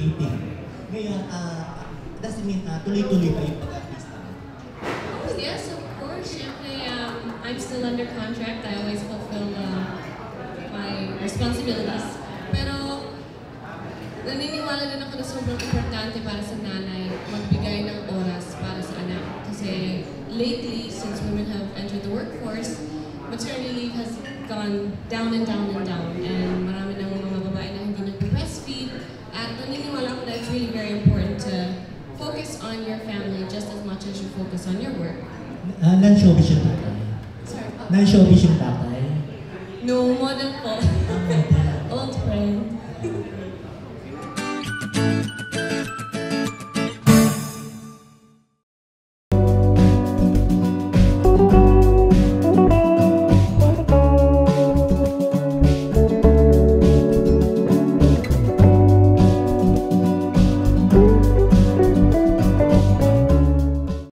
dating. Ngayon, does it mean tuloy-tuloy pa yung pag-artista? Yes, of course. Siyempre, I'm still under contract. I always fulfill my responsibilities. Pero, naniniwala din ako na sobrang importante para sa nanay magbigay ng oras para sa anak. Kasi lately, since women have entered the workforce, maternity leave has gone down and down and down. And marami ng mga babae na hindi nag-breastfeed. At naniniwala ko na it's really very important to focus on your family just as much as you focus on your work. Non-showbiz yung tatay? Sorry, Non-showbiz yung tatay? no, model po.